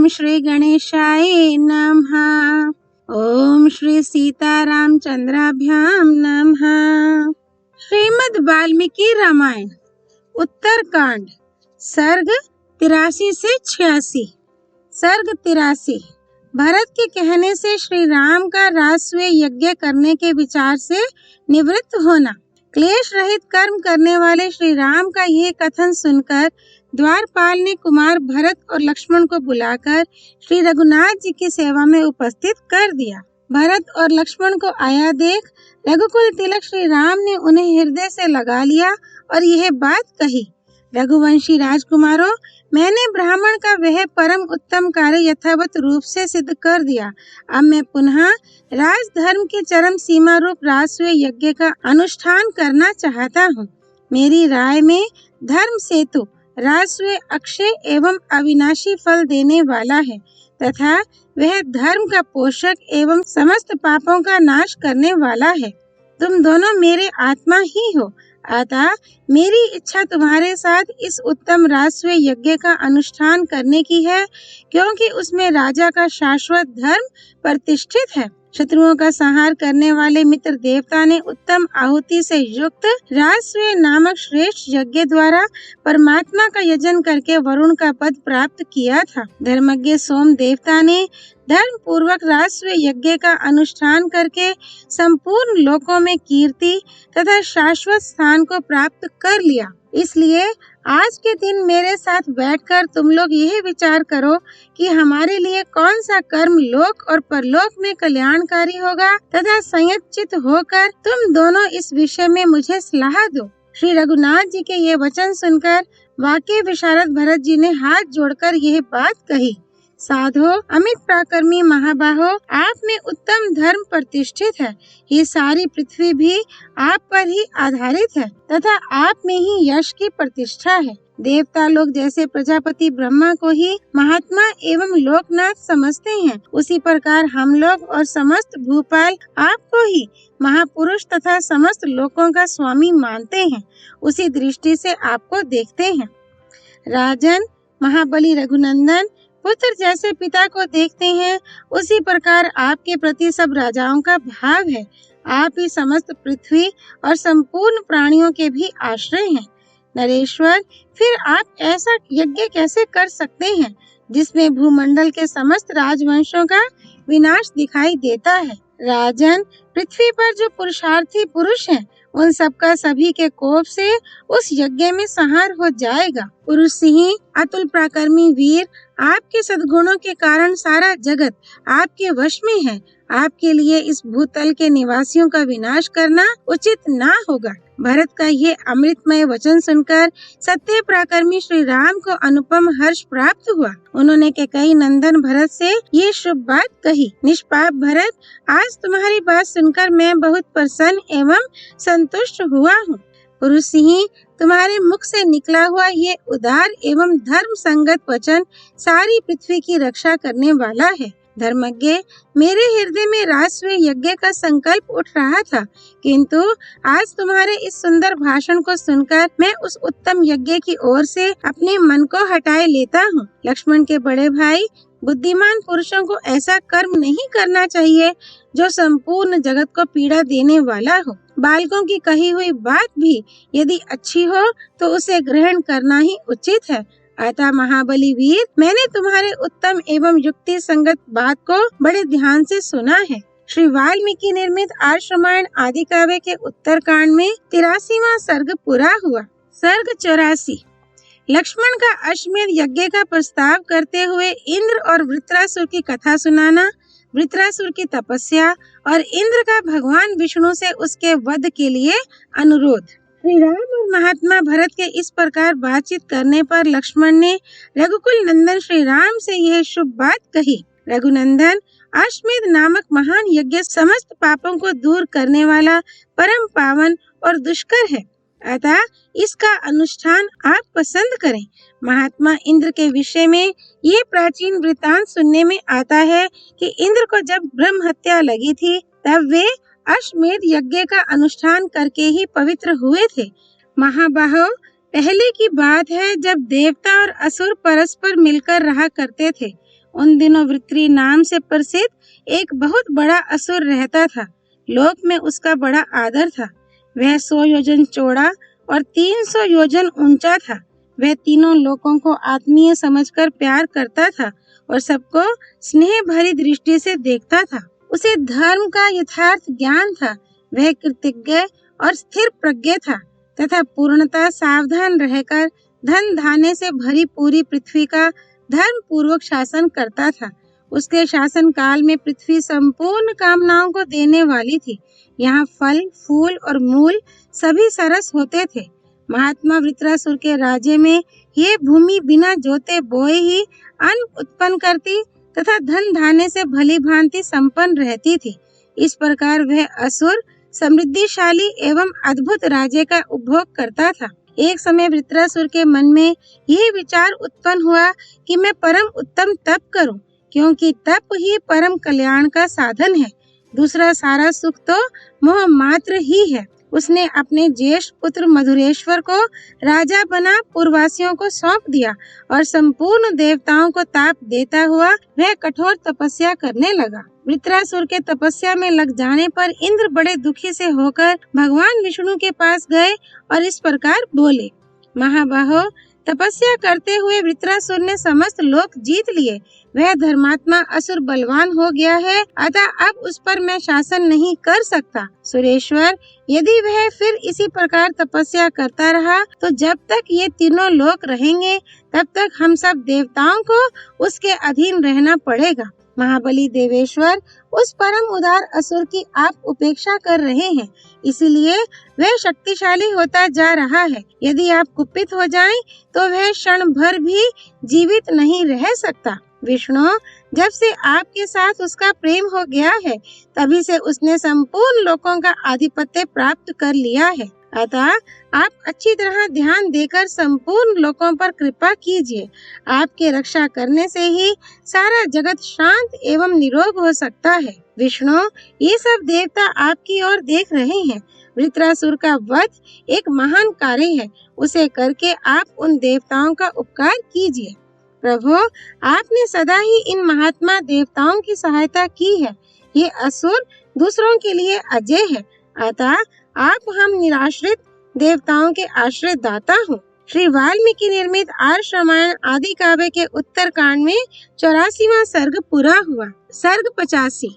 श्री गणेशाय नमः। ओम श्री सीतारामचंद्राभ्यां नमः। श्रीमद् वाल्मीकि रामायण उत्तरकांड सर्ग 83 से 86। सर्ग 83। भरत के कहने से श्री राम का राजसूय यज्ञ करने के विचार से निवृत्त होना। क्लेश रहित कर्म करने वाले श्री राम का यह कथन सुनकर द्वारपाल ने कुमार भरत और लक्ष्मण को बुलाकर श्री रघुनाथ जी की सेवा में उपस्थित कर दिया। भरत और लक्ष्मण को आया देख रघुकुल तिलक श्री राम ने उन्हें हृदय से लगा लिया और यह बात कही, रघुवंशी राजकुमारों, मैंने ब्राह्मण का वह परम उत्तम कार्य यथावत रूप से सिद्ध कर दिया। अब मैं पुनः राजधर्म की चरम सीमा रूप राजसूय यज्ञ का अनुष्ठान करना चाहता हूँ। मेरी राय में धर्म सेतु राजसूय अक्षय एवं अविनाशी फल देने वाला है तथा वह धर्म का पोषक एवं समस्त पापों का नाश करने वाला है। तुम दोनों मेरे आत्मा ही हो, अतः मेरी इच्छा तुम्हारे साथ इस उत्तम राजसूय यज्ञ का अनुष्ठान करने की है, क्योंकि उसमें राजा का शाश्वत धर्म प्रतिष्ठित है। शत्रुओं का संहार करने वाले मित्र देवता ने उत्तम आहुति से युक्त राजसूय नामक श्रेष्ठ यज्ञ द्वारा परमात्मा का यजन करके वरुण का पद प्राप्त किया था। धर्मज्ञ सोम देवता ने धर्म पूर्वक राजसूय यज्ञ का अनुष्ठान करके संपूर्ण लोकों में कीर्ति तथा शाश्वत स्थान को प्राप्त कर लिया। इसलिए आज के दिन मेरे साथ बैठकर तुम लोग यह विचार करो कि हमारे लिए कौन सा कर्म लोक और परलोक में कल्याणकारी होगा तथा संयतचित होकर तुम दोनों इस विषय में मुझे सलाह दो। श्री रघुनाथ जी के ये वचन सुनकर वाक्य विशारद भरत जी ने हाथ जोड़कर यह बात कही, साधो अमित पराक्रमी महाबाहो, आप में उत्तम धर्म प्रतिष्ठित है। ये सारी पृथ्वी भी आप पर ही आधारित है तथा आप में ही यश की प्रतिष्ठा है। देवता लोग जैसे प्रजापति ब्रह्मा को ही महात्मा एवं लोकनाथ समझते हैं, उसी प्रकार हम लोग और समस्त भूपाल आपको ही महापुरुष तथा समस्त लोकों का स्वामी मानते हैं। उसी दृष्टि से आपको देखते हैं। राजन, महाबली रघुनंदन, पुत्र जैसे पिता को देखते हैं, उसी प्रकार आपके प्रति सब राजाओं का भाव है। आप ही समस्त पृथ्वी और संपूर्ण प्राणियों के भी आश्रय हैं। नरेश्वर, फिर आप ऐसा यज्ञ कैसे कर सकते हैं जिसमें भूमंडल के समस्त राजवंशों का विनाश दिखाई देता है? राजन, पृथ्वी पर जो पुरुषार्थी पुरुष हैं, उन सबका सभी के कोप से उस यज्ञ में संहार हो जाएगा। पुरुष सिंह, अतुल पराक्रमी वीर, आपके सद्गुणों के कारण सारा जगत आपके वश में है। आपके लिए इस भूतल के निवासियों का विनाश करना उचित ना होगा। भरत का ये अमृतमय वचन सुनकर सत्य पराक्रमी श्री राम को अनुपम हर्ष प्राप्त हुआ। उन्होंने कैकेयी नंदन भरत से ये शुभ बात कही, निष्पाप भरत, आज तुम्हारी बात सुनकर मैं बहुत प्रसन्न एवं संतुष्ट हुआ हूँ। पुरुष सिंह, तुम्हारे मुख से निकला हुआ ये उदार एवं धर्म संगत वचन सारी पृथ्वी की रक्षा करने वाला है। धर्मज्ञ, मेरे हृदय में राजसूय यज्ञ का संकल्प उठ रहा था, किंतु आज तुम्हारे इस सुंदर भाषण को सुनकर मैं उस उत्तम यज्ञ की ओर से अपने मन को हटाए लेता हूँ। लक्ष्मण के बड़े भाई, बुद्धिमान पुरुषों को ऐसा कर्म नहीं करना चाहिए जो संपूर्ण जगत को पीड़ा देने वाला हो। बालकों की कही हुई बात भी यदि अच्छी हो तो उसे ग्रहण करना ही उचित है। अतः महाबली वीर, मैंने तुम्हारे उत्तम एवं युक्ति संगत बात को बड़े ध्यान से सुना है। श्री वाल्मीकि निर्मित आर्ष रामायण आदि काव्य के उत्तरकांड में 83वां सर्ग पूरा हुआ। सर्ग 84। लक्ष्मण का अश्वमेध यज्ञ का प्रस्ताव करते हुए इंद्र और वृत्रासुर की कथा सुनाना, वृत्रासुर की तपस्या और इंद्र का भगवान विष्णु से उसके वध के लिए अनुरोध। श्री राम और महात्मा भरत के इस प्रकार बातचीत करने पर लक्ष्मण ने रघुकुल नंदन श्री राम से यह शुभ बात कही, रघुनंदन, अश्वमेध नामक महान यज्ञ समस्त पापों को दूर करने वाला परम पावन और दुष्कर है, अतः इसका अनुष्ठान आप पसंद करें। महात्मा इंद्र के विषय में ये प्राचीन वृतांत सुनने में आता है कि इंद्र को जब ब्रह्म हत्या लगी थी तब वे अश्वमेध यज्ञ का अनुष्ठान करके ही पवित्र हुए थे। महाबाहो, पहले की बात है जब देवता और असुर परस्पर मिलकर रहा करते थे। उन दिनों वृत्री नाम से प्रसिद्ध एक बहुत बड़ा असुर रहता था। लोक में उसका बड़ा आदर था। वह 100 योजन चौड़ा और 300 योजन ऊंचा था। वह तीनों लोगों को आत्मीय समझकर प्यार करता था और सबको स्नेह भरी दृष्टि से देखता था। उसे धर्म का यथार्थ ज्ञान था। वह कृतज्ञ और स्थिर प्रज्ञ था तथा पूर्णतः सावधान रहकर धन धान्य से भरी पूरी पृथ्वी का धर्म पूर्वक शासन करता था। उसके शासन काल में पृथ्वी संपूर्ण कामनाओं को देने वाली थी। यहाँ फल, फूल और मूल सभी सरस होते थे। महात्मा वृत्रासुर के राज्य में ये भूमि बिना जोते बोए ही अन्न उत्पन्न करती तथा धन धान्य से भली भांति संपन्न रहती थी। इस प्रकार वह असुर समृद्धिशाली एवं अद्भुत राज्य का उपभोग करता था। एक समय वृत्रासुर के मन में यह विचार उत्पन्न हुआ कि मैं परम उत्तम तप करूं, क्योंकि तप ही परम कल्याण का साधन है। दूसरा सारा सुख तो मोह मात्र ही है। उसने अपने ज्येष्ठ पुत्र मधुरेश्वर को राजा बना पूर्ववासियों को सौंप दिया और संपूर्ण देवताओं को ताप देता हुआ वह कठोर तपस्या करने लगा। वृत्रासुर के तपस्या में लग जाने पर इंद्र बड़े दुखी से होकर भगवान विष्णु के पास गए और इस प्रकार बोले, महाबाहो, तपस्या करते हुए वृत्रासुर ने समस्त लोक जीत लिए। वह धर्मात्मा असुर बलवान हो गया है, अतः अब उस पर मैं शासन नहीं कर सकता। सुरेश्वर, यदि वह फिर इसी प्रकार तपस्या करता रहा तो जब तक ये तीनों लोक रहेंगे तब तक हम सब देवताओं को उसके अधीन रहना पड़ेगा। महाबली देवेश्वर, उस परम उदार असुर की आप उपेक्षा कर रहे हैं, इसीलिए वह शक्तिशाली होता जा रहा है। यदि आप कुपित हो जाएं, तो वह क्षण भर भी जीवित नहीं रह सकता। विष्णु, जब से आपके साथ उसका प्रेम हो गया है, तभी से उसने संपूर्ण लोकों का आधिपत्य प्राप्त कर लिया है। अतः आप अच्छी तरह ध्यान देकर संपूर्ण लोकों पर कृपा कीजिए। आपके रक्षा करने से ही सारा जगत शांत एवं निरोग हो सकता है। विष्णु, ये सब देवता आपकी ओर देख रहे हैं। वृत्रासुर का वध एक महान कार्य है, उसे करके आप उन देवताओं का उपकार कीजिए। प्रभु, आपने सदा ही इन महात्मा देवताओं की सहायता की है। ये असुर दूसरों के लिए अजय है, अतः आप हम निराश्रित देवताओं के आश्रय दाता हो। श्री वाल्मीकि निर्मित आर्ष रामायण आदि काव्य के उत्तर कांड में 84वां सर्ग पूरा हुआ। सर्ग 85।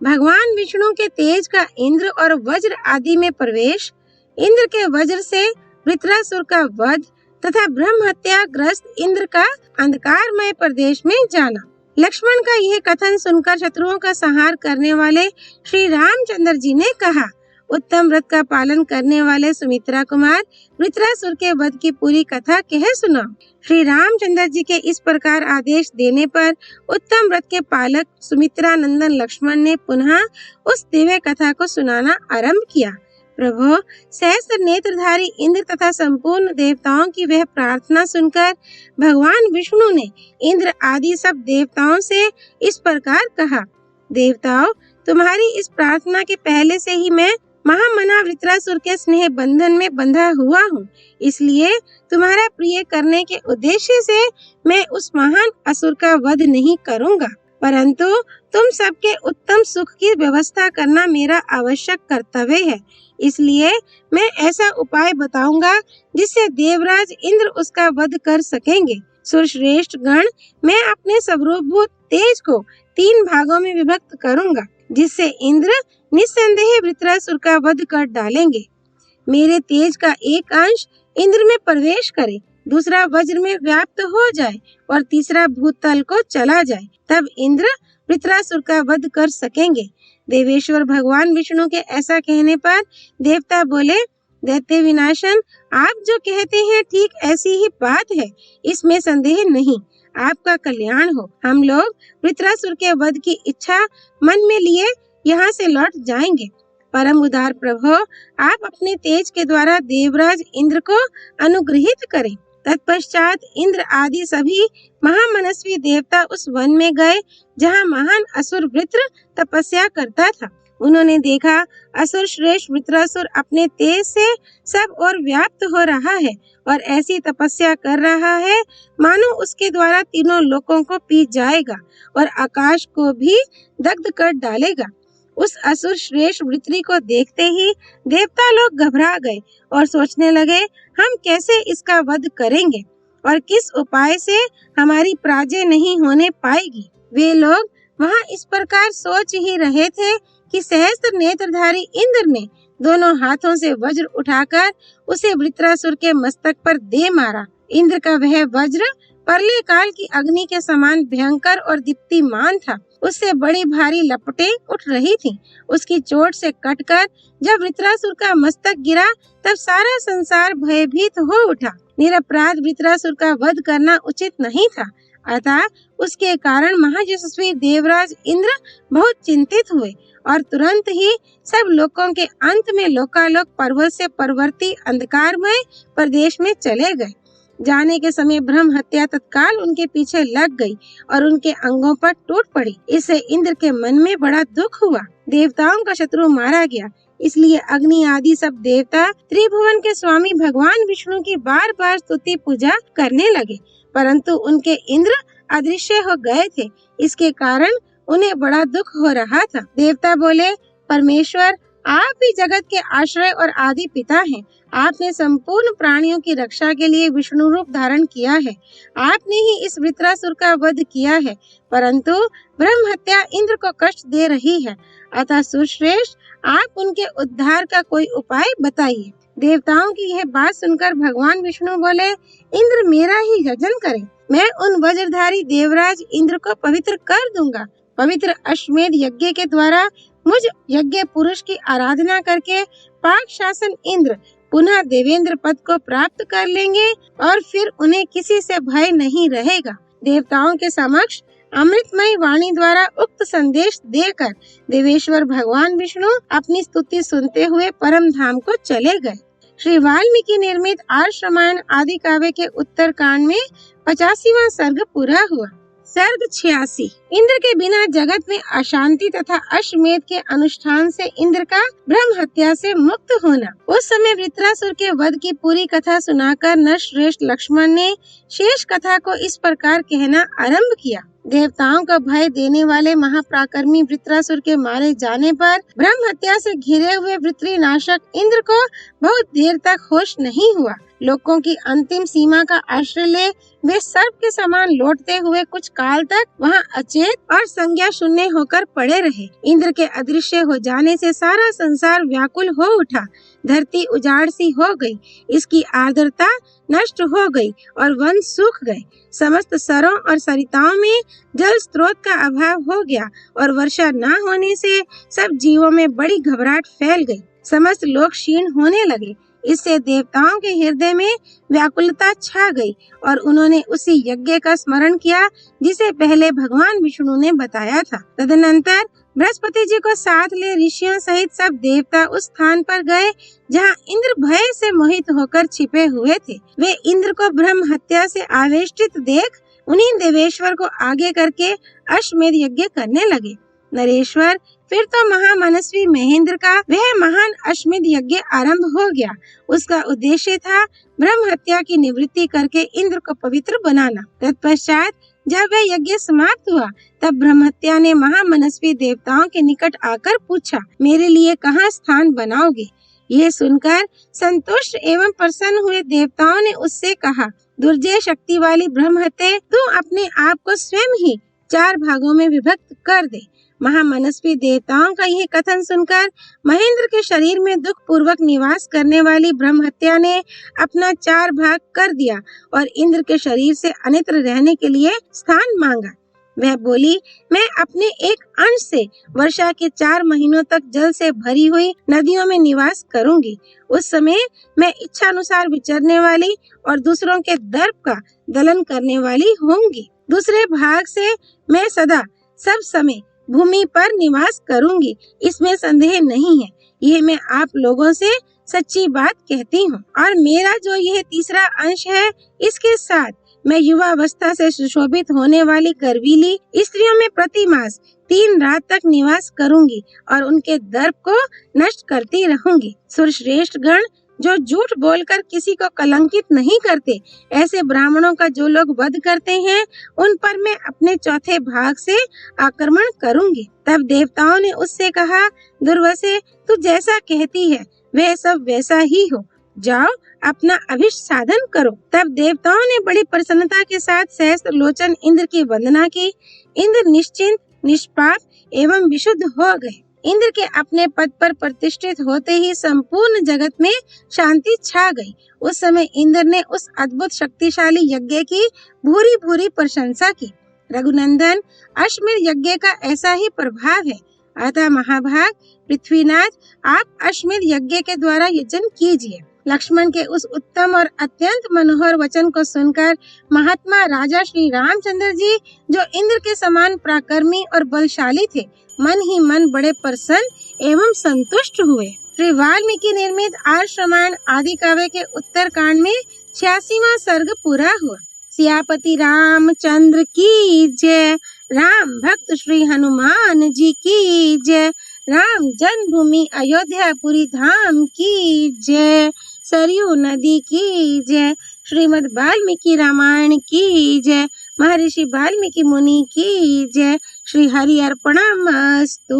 भगवान विष्णु के तेज का इंद्र और वज्र आदि में प्रवेश, इंद्र के वज्र से वृत्रासुर का वध तथा ब्रह्म हत्या ग्रस्त इंद्र का अंधकारमय प्रदेश में जाना। लक्ष्मण का यह कथन सुनकर शत्रुओं का संहार करने वाले श्री रामचंद्र जी ने कहा, उत्तम व्रत का पालन करने वाले सुमित्रा कुमार, वृत्रासुर के वध की पूरी कथा कह सुनाओ। श्री रामचंद्र जी के इस प्रकार आदेश देने पर उत्तम व्रत के पालक सुमित्रा नंदन लक्ष्मण ने पुनः उस दिव्य कथा को सुनाना आरंभ किया। प्रभु, सहस्त्र नेत्रधारी इंद्र तथा संपूर्ण देवताओं की वह प्रार्थना सुनकर भगवान विष्णु ने इंद्र आदि सब देवताओं से इस प्रकार कहा, देवताओं, तुम्हारी इस प्रार्थना के पहले से ही मैं महामना वृत्रासुर के स्नेह बंधन में बंधा हुआ हूँ, इसलिए तुम्हारा प्रिय करने के उद्देश्य से मैं उस महान असुर का वध नहीं करूँगा, परंतु तुम सबके उत्तम सुख की व्यवस्था करना मेरा आवश्यक कर्तव्य है। इसलिए मैं ऐसा उपाय बताऊंगा जिससे देवराज इंद्र उसका वध कर सकेंगे। सुरश्रेष्ठ गण, मैं अपने स्वरूपभूत तेज को 3 भागों में विभक्त करूंगा, जिससे इंद्र निस्संदेह वृत्रासुर का वध कर डालेंगे। मेरे तेज का एक अंश इंद्र में प्रवेश करे, दूसरा वज्र में व्याप्त हो जाए और तीसरा भूतल को चला जाए, तब इंद्र वृत्रासुर का वध कर सकेंगे। देवेश्वर भगवान विष्णु के ऐसा कहने पर देवता बोले, दैत्य विनाशन, आप जो कहते हैं ठीक ऐसी ही बात है, इसमें संदेह नहीं। आपका कल्याण हो। हम लोग वृत्रासुर के वध की इच्छा मन में लिए यहाँ से लौट जाएंगे। परम उदार प्रभु, आप अपने तेज के द्वारा देवराज इंद्र को अनुग्रहित करें। तत्पश्चात इंद्र आदि सभी महामनस्वी देवता उस वन में गए जहाँ महान असुर वृत्र तपस्या करता था। उन्होंने देखा असुर श्रेष्ठ वृत्रासुर अपने तेज से सब और व्याप्त हो रहा है और ऐसी तपस्या कर रहा है मानो उसके द्वारा तीनों लोकों को पी जाएगा और आकाश को भी दग्ध कर डालेगा। उस असुर श्रेष्ठ वृत्री को देखते ही देवता लोग घबरा गए और सोचने लगे, हम कैसे इसका वध करेंगे और किस उपाय से हमारी पराजय नहीं होने पाएगी। वे लोग वहां इस प्रकार सोच ही रहे थे कि सहस्त्र नेत्रधारी इंद्र ने दोनों हाथों से वज्र उठाकर उसे वृत्रासुर के मस्तक पर दे मारा। इंद्र का वह वज्र प्रलय काल की अग्नि के समान भयंकर और दीप्तिमान था। उससे बड़ी भारी लपटें उठ रही थीं। उसकी चोट से कटकर जब वृत्रासुर का मस्तक गिरा तब सारा संसार भयभीत हो उठा। निरपराध वृत्रासुर का वध करना उचित नहीं था, अतः उसके कारण महायशस्वी देवराज इंद्र बहुत चिंतित हुए और तुरंत ही सब लोकों के अंत में लोकालोक पर्वत से परवर्ती अंधकारमय प्रदेश में चले गए। जाने के समय ब्रह्म हत्या तत्काल उनके पीछे लग गई और उनके अंगों पर टूट पड़ी। इससे इंद्र के मन में बड़ा दुख हुआ। देवताओं का शत्रु मारा गया, इसलिए अग्नि आदि सब देवता त्रिभुवन के स्वामी भगवान विष्णु की बार बार स्तुति पूजा करने लगे, परंतु उनके इंद्र अदृश्य हो गए थे। इसके कारण उन्हें बड़ा दुख हो रहा था। देवता बोले, परमेश्वर, आप ही जगत के आश्रय और आदि पिता हैं। आपने संपूर्ण प्राणियों की रक्षा के लिए विष्णु रूप धारण किया है। आपने ही इस वृत्रासुर का वध किया है, परंतु ब्रह्म हत्या इंद्र को कष्ट दे रही है। अतः सुश्रेष्ठ, आप उनके उद्धार का कोई उपाय बताइए। देवताओं की यह बात सुनकर भगवान विष्णु बोले, इंद्र मेरा ही यजन करें। मैं उन वज्रधारी देवराज इंद्र को पवित्र कर दूंगा। पवित्र अश्वमेध यज्ञ के द्वारा मुझ यज्ञ पुरुष की आराधना करके पाक शासन इंद्र पुनः देवेंद्र पद को प्राप्त कर लेंगे और फिर उन्हें किसी से भय नहीं रहेगा। देवताओं के समक्ष अमृतमय वाणी द्वारा उक्त संदेश देकर देवेश्वर भगवान विष्णु अपनी स्तुति सुनते हुए परम धाम को चले गए। श्री वाल्मीकि निर्मित आर्ष रामायण आदि काव्य के उत्तर कांड में 85वां सर्ग पूरा हुआ। सर्ग 86। इंद्र के बिना जगत में अशांति तथा अश्वमेध के अनुष्ठान से इंद्र का ब्रह्म हत्या से मुक्त होना। उस समय वृत्रासुर के वध की पूरी कथा सुनाकर नरश्रेष्ठ लक्ष्मण ने शेष कथा को इस प्रकार कहना आरंभ किया। देवताओं का भय देने वाले महापराक्रमी वृत्रासुर के मारे जाने पर ब्रह्म हत्या से घिरे हुए वृत्रिनाशक इंद्र को बहुत देर तक होश नहीं हुआ। लोकों की अंतिम सीमा का आश्रय ले वे सर्प के समान लौटते हुए कुछ काल तक वहां अचेत और संज्ञा शून्य होकर पड़े रहे। इंद्र के अदृश्य हो जाने से सारा संसार व्याकुल हो उठा। धरती उजाड़ सी हो गई, इसकी आर्द्रता नष्ट हो गई और वन सूख गए। समस्त सरों और सरिताओं में जल स्रोत का अभाव हो गया और वर्षा न होने से सब जीवों में बड़ी घबराहट फैल गई। समस्त लोग क्षीण होने लगे। इससे देवताओं के हृदय में व्याकुलता छा गई और उन्होंने उसी यज्ञ का स्मरण किया जिसे पहले भगवान विष्णु ने बताया था। तदनंतर बृहस्पति जी को साथ ले ऋषियों सहित सब देवता उस स्थान पर गए जहाँ इंद्र भय से मोहित होकर छिपे हुए थे। वे इंद्र को ब्रह्म हत्या से आवेष्टित देख उन्हीं देवेश्वर को आगे करके अश्वमेध यज्ञ करने लगे। नरेश्वर, फिर तो महामनस्वी महेंद्र का वह महान अश्वमेध यज्ञ आरंभ हो गया। उसका उद्देश्य था ब्रह्म हत्या की निवृत्ति करके इंद्र को पवित्र बनाना। तत्पश्चात जब वह यज्ञ समाप्त हुआ तब ब्रह्महत्या ने महामनस्वी देवताओं के निकट आकर पूछा, मेरे लिए कहाँ स्थान बनाओगे? ये सुनकर संतुष्ट एवं प्रसन्न हुए देवताओं ने उससे कहा, दुर्जय शक्ति वाली ब्रह्महत्या, तू अपने आप को स्वयं ही 4 भागों में विभक्त कर दे। महामनस्वी देवताओं का यह कथन सुनकर महेंद्र के शरीर में दुख पूर्वक निवास करने वाली ब्रह्महत्या ने अपना 4 भाग कर दिया और इंद्र के शरीर से अन्यत्र रहने के लिए स्थान मांगा। वह बोली, मैं अपने एक अंश से वर्षा के 4 महीनों तक जल से भरी हुई नदियों में निवास करूंगी। उस समय मैं इच्छा अनुसार विचरने वाली और दूसरों के दर्प का दलन करने वाली होंगी। दूसरे भाग से मैं सदा सब समय भूमि पर निवास करूंगी, इसमें संदेह नहीं है। यह मैं आप लोगों से सच्ची बात कहती हूँ। और मेरा जो यह तीसरा अंश है, इसके साथ मैं युवावस्था से सुशोभित होने वाली गर्वीली स्त्रियों में प्रति मास 3 रात तक निवास करूंगी और उनके दर्प को नष्ट करती रहूंगी। सुरश्रेष्ठ गण जो झूठ बोलकर किसी को कलंकित नहीं करते, ऐसे ब्राह्मणों का जो लोग वध करते हैं, उन पर मैं अपने चौथे भाग से आक्रमण करूंगी। तब देवताओं ने उससे कहा, दुर्वसे, तू जैसा कहती है वह सब वैसा ही हो, जाओ अपना अभिष्ट साधन करो। तब देवताओं ने बड़ी प्रसन्नता के साथ सहस्त्र लोचन इंद्र की वंदना की। इंद्र निश्चिंत, निष्पाप एवं विशुद्ध हो गए। इंद्र के अपने पद पर प्रतिष्ठित होते ही संपूर्ण जगत में शांति छा गई। उस समय इंद्र ने उस अद्भुत शक्तिशाली यज्ञ की भूरी भूरी प्रशंसा की। रघुनंदन, अश्वमेध यज्ञ का ऐसा ही प्रभाव है। अतः महाभाग पृथ्वीनाथ, आप अश्वमेध यज्ञ के द्वारा यजन कीजिए। लक्ष्मण के उस उत्तम और अत्यंत मनोहर वचन को सुनकर महात्मा राजा श्री रामचंद्र जी, जो इंद्र के समान पराक्रमी और बलशाली थे, मन ही मन बड़े प्रसन्न एवं संतुष्ट हुए। श्री वाल्मीकि निर्मित आर्ष रामायण आदि काव्य के उत्तर कांड में 86वां सर्ग पूरा हुआ। सियापति रामचंद्र की जय। राम भक्त श्री हनुमान जी की जय। राम जन्मभूमि अयोध्यापुरी धाम की जय। सरयू नदी की जय। श्रीमद् वाल्मीकि रामायण की जय। महर्षि वाल्मीकि मुनि की जय। श्री हरि अर्पणमस्तु।